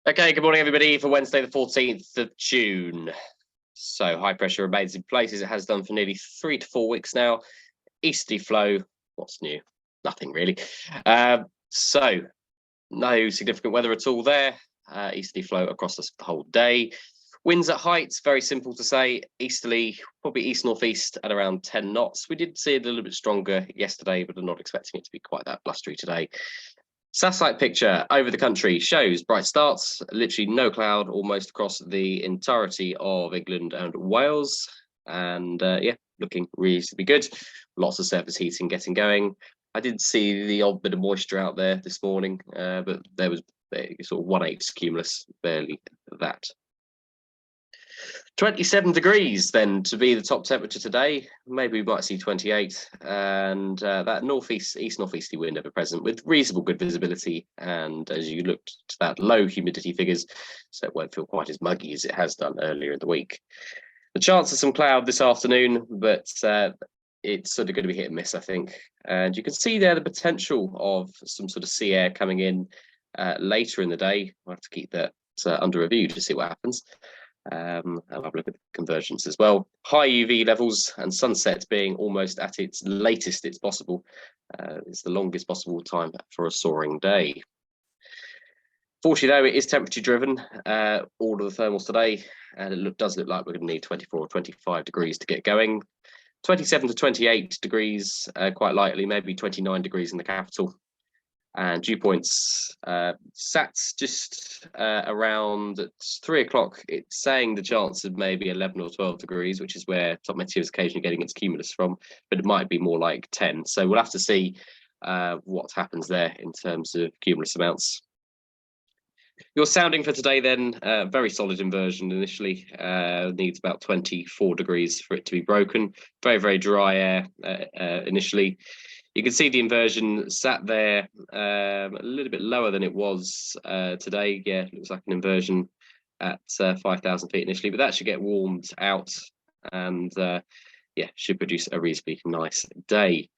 Okay, good morning, everybody, for Wednesday, the 14th of June. So high pressure remains in place as it has done for nearly 3 to 4 weeks now. Easterly flow, what's new? Nothing really. So no significant weather at all there. Easterly flow across the whole day. Winds at heights, very simple to say. Easterly, probably east-northeast at around 10 knots. We did see it a little bit stronger yesterday, but I'm not expecting it to be quite that blustery today. Satellite picture over the country shows bright starts, literally no cloud almost across the entirety of England and Wales. And yeah, looking reasonably good. Lots of surface heating getting going. I did see the odd bit of moisture out there this morning, but there was sort of 1/8 cumulus, barely that. 27 degrees then to be the top temperature today. Maybe we might see 28, and that east-northeasterly wind ever present with reasonable good visibility. And as you looked to that, low humidity figures, so it won't feel quite as muggy as it has done earlier in the week. The chance of some cloud this afternoon, but it's sort of going to be hit and miss, I think. And you can see there the potential of some sort of sea air coming in later in the day. We'll have to keep that under review to see what happens. I'll have a look at the convergence as well. High UV levels and sunset being almost at its latest it's possible. It's the longest possible time for a soaring day. Fortunately, though, it is temperature driven, all of the thermals today, and it does look like we're going to need 24 or 25 degrees to get going. 27 to 28 degrees, quite likely, maybe 29 degrees in the capital. And dew points sat just around 3 o'clock. It's saying the chance of maybe 11 or 12 degrees, which is where top meteo is occasionally getting its cumulus from, but it might be more like 10. So we'll have to see what happens there in terms of cumulus amounts. Your sounding for today then, very solid inversion initially, needs about 24 degrees for it to be broken. Very, very dry air initially. You can see the inversion sat there a little bit lower than it was today. Yeah, it looks like an inversion at 5,000 feet initially, but that should get warmed out and yeah, should produce a reasonably nice day.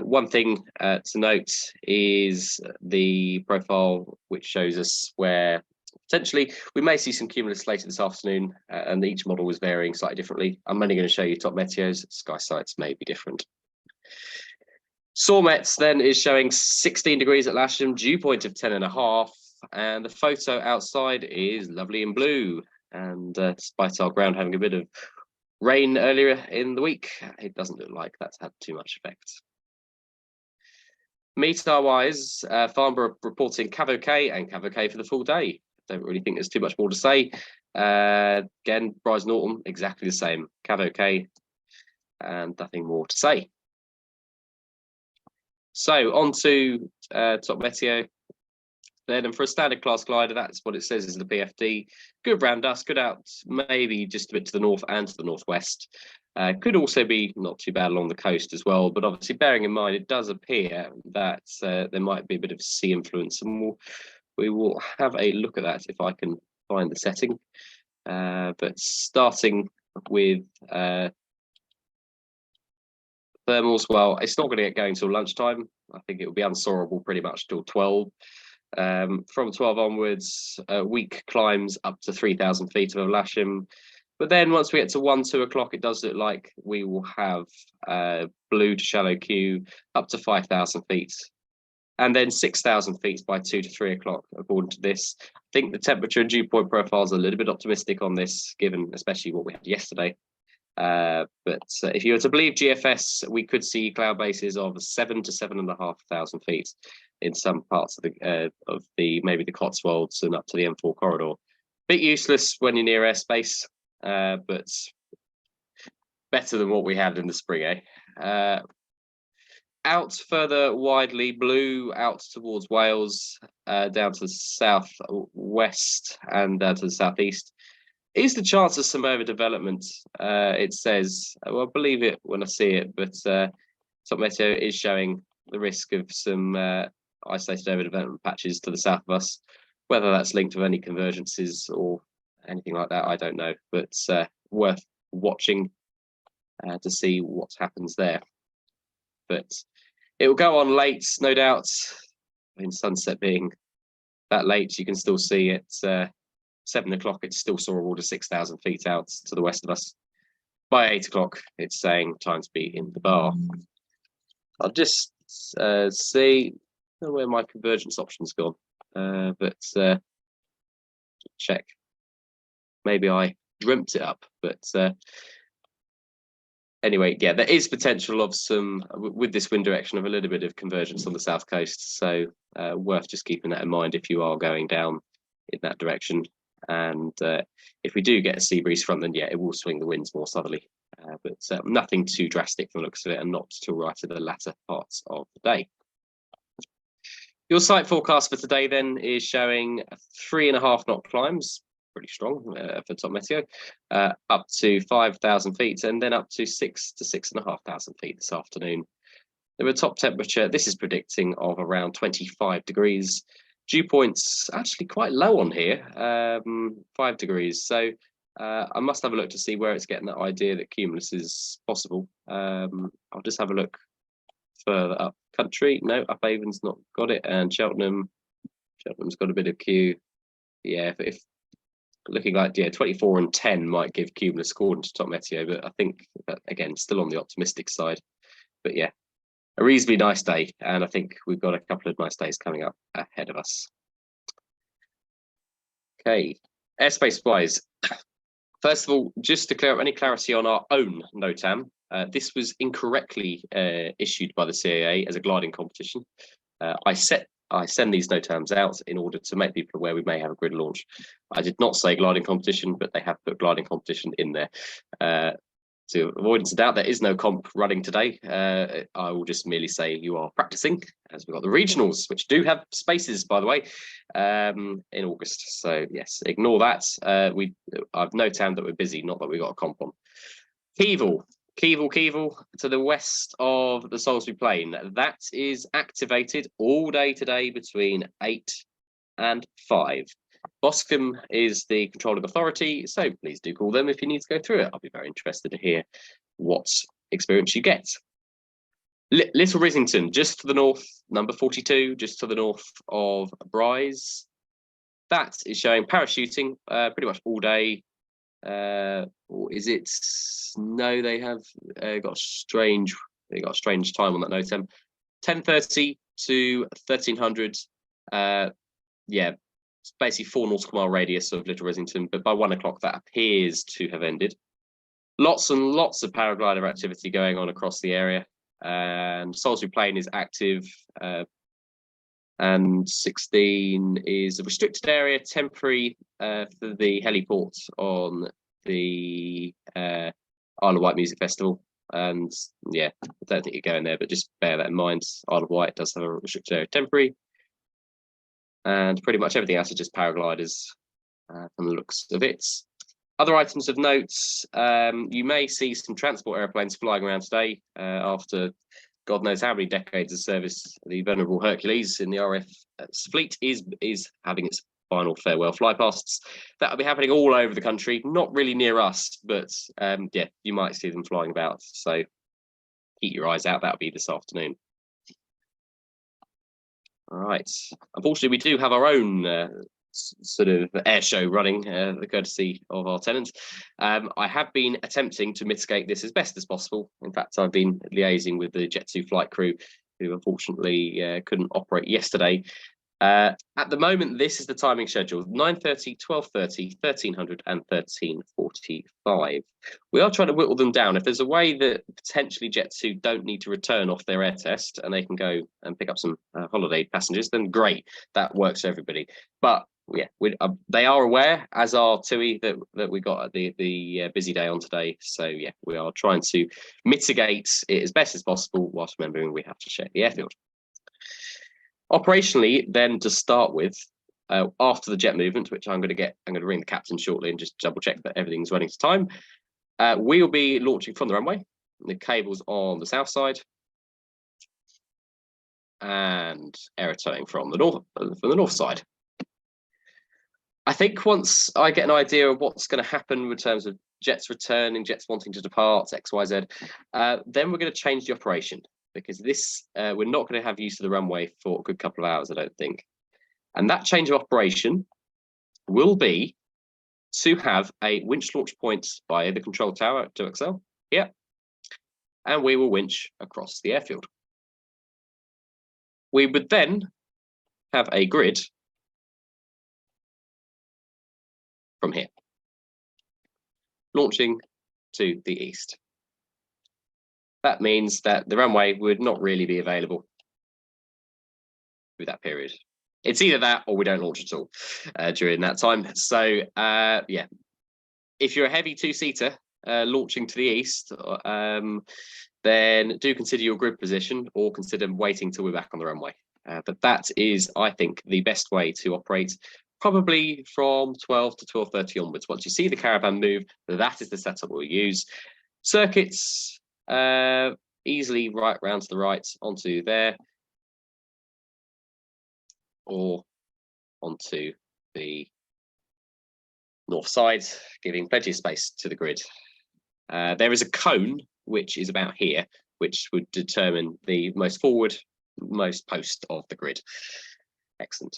One thing to note is the profile, which shows us where potentially we may see some cumulus later this afternoon, and each model was varying slightly differently. I'm only going to show you top meteos. Sky sites may be different. Soarmets then is showing 16 degrees at Lasham, dew point of 10.5, and the photo outside is lovely in blue. And despite our ground having a bit of rain earlier in the week, it doesn't look like that's had too much effect. METAR-wise, Farnborough reporting Cav-OK and Cav-OK for the full day. Don't really think there's too much more to say. Again, Brize Norton, exactly the same. Cav-OK, and nothing more to say. So on to top meteo. Then, and for a standard class glider, that's what it says is the PFD. Good round dust, good out maybe just a bit to the north and to the northwest. Could also be not too bad along the coast as well, but obviously bearing in mind it does appear that there might be a bit of sea influence, and we will have a look at that if I can find the setting. But starting with thermals, well, it's not going to get going till lunchtime. I think it will be unsoarable pretty much till 12. From 12 onwards, weak climbs up to 3,000 feet of Lasham. But then once we get to 1, 2 o'clock, it does look like we will have blue to shallow Q up to 5,000 feet. And then 6,000 feet by 2 to 3 o'clock, according to this. I think the temperature and dew point profiles are a little bit optimistic on this, given especially what we had yesterday. But if you were to believe GFS, we could see cloud bases of 7 to 7,500 feet in some parts of the maybe the Cotswolds and up to the M4 corridor. Bit useless when you're near airspace, but better than what we had in the spring, eh? Out further widely, blue out towards Wales, down to the southwest and to the southeast. Is the chance of some overdevelopment? It says, well, believe it when I see it, but top meteo is showing the risk of some isolated overdevelopment patches to the south of us. Whether that's linked with any convergences or anything like that, I don't know, but worth watching to see what happens there. But it will go on late, no doubt, in sunset being that late, you can still see it 7 o'clock, it's still saw a water 6,000 feet out to the west of us. By 8 o'clock, it's saying time to be in the bar. I'll just see where my convergence option's gone, but check. Maybe I dreamt it up, but anyway, yeah, there is potential of some, with this wind direction, of a little bit of convergence on the south coast. So worth just keeping that in mind if you are going down in that direction. And if we do get a sea breeze front, then yeah, it will swing the winds more southerly. But nothing too drastic from the looks of it, and not till right at the latter parts of the day. Your site forecast for today then is showing 3.5 knot climbs, pretty strong for top meteo, up to 5,000 feet, and then up to 6,000 to 6,500 feet this afternoon. The top temperature, this is predicting of around 25 degrees. Dew points actually quite low on here, 5 degrees. So I must have a look to see where it's getting that idea that cumulus is possible. I'll just have a look further up country. No, Up Avon's not got it, and Cheltenham's got a bit of Q. Yeah, if looking like 24 and 10 might give cumulus according to top meteo, but I think that, again, still on the optimistic side. But yeah, a reasonably nice day, and I think we've got a couple of nice days coming up ahead of us. Okay, airspace wise, first of all, just to clear up any clarity on our own NOTAM, this was incorrectly issued by the CAA as a gliding competition. I send these NOTAMs out in order to make people aware we may have a grid launch. I did not say gliding competition, but they have put gliding competition in there. To avoidance of doubt, there is no comp running today. I will just merely say you are practicing, as we've got the regionals, which do have spaces, by the way, in August. So yes, ignore that. I've NOTAM'd that we're busy, not that we got a comp on. Keevil to the west of the Salisbury Plain. That is activated all day today between 8 and 5. Boscombe is the controlling authority, so please do call them if you need to go through it. I'll be very interested to hear what experience you get. Little Rissington, just to the north, number 42, just to the north of Bryce. That is showing parachuting pretty much all day. Or is it? No, they have got a strange time on that NOTAM. 10:30 to 1300. Yeah, it's basically 4 nautical mile radius of Little Rissington, but by 1 o'clock that appears to have ended. Lots and lots of paraglider activity going on across the area, and Salisbury Plain is active, and 16 is a restricted area, temporary for the heliport on the Isle of Wight Music Festival. And yeah, I don't think you're going there, but just bear that in mind. Isle of Wight does have a restricted area, temporary. And pretty much everything else is just paragliders from the looks of it. Other items of note, you may see some transport airplanes flying around today after God knows how many decades of service. The venerable Hercules in the RF fleet is having its final farewell flypasts. That will be happening all over the country, not really near us, but yeah, you might see them flying about. So keep your eyes out. That'll be this afternoon. All right. Unfortunately, we do have our own sort of air show running, the courtesy of our tenants. I have been attempting to mitigate this as best as possible. In fact, I've been liaising with the Jet2 flight crew, who unfortunately couldn't operate yesterday. At the moment, this is the timing schedule: 9:30, 12:30, 1300 and 13:45. We are trying to whittle them down. If there's a way that potentially Jet2 don't need to return off their air test and they can go and pick up some holiday passengers, then great. That works for everybody. But yeah, they are aware, as are TUI, that we got the busy day on today. So yeah, we are trying to mitigate it as best as possible, whilst remembering we have to check the airfield. Operationally, then, to start with, after the jet movement, which I'm going to ring the captain shortly and just double check that everything's running to time. We will be launching from the runway. The cable's on the south side, and air towing from the north side. I think once I get an idea of what's going to happen in terms of jets returning, jets wanting to depart, X, Y, Z, then we're going to change the operation, because this we're not going to have use of the runway for a good couple of hours, I don't think. And that change of operation will be to have a winch launch point by the control tower at 2XL here, and we will winch across the airfield. We would then have a grid from here, launching to the east. That means that the runway would not really be available through that period. It's either that or we don't launch at all during that time. So yeah, if you're a heavy two-seater launching to the east, then do consider your grid position or consider waiting till we're back on the runway. But that is, I think, the best way to operate, probably from 12 to 12:30 onwards. Once you see the caravan move, that is the setup we'll use. Circuits, easily right round to the right onto there, or onto the north side, giving plenty of space to the grid. There is a cone, which is about here, which would determine the most forward, most post of the grid. Excellent.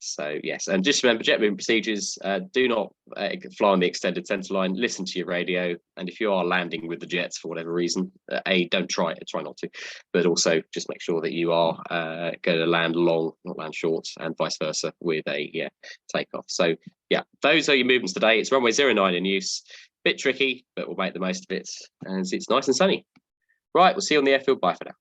So yes, and just remember, jet movement procedures, do not fly on the extended centre line, listen to your radio, and if you are landing with the jets for whatever reason, don't try not to, but also just make sure that you are going to land long, not land short, and vice versa with a takeoff. So yeah, those are your movements today. It's runway 09 in use. Bit tricky, but we'll make the most of it, as it's nice and sunny. Right, we'll see you on the airfield. Bye for now.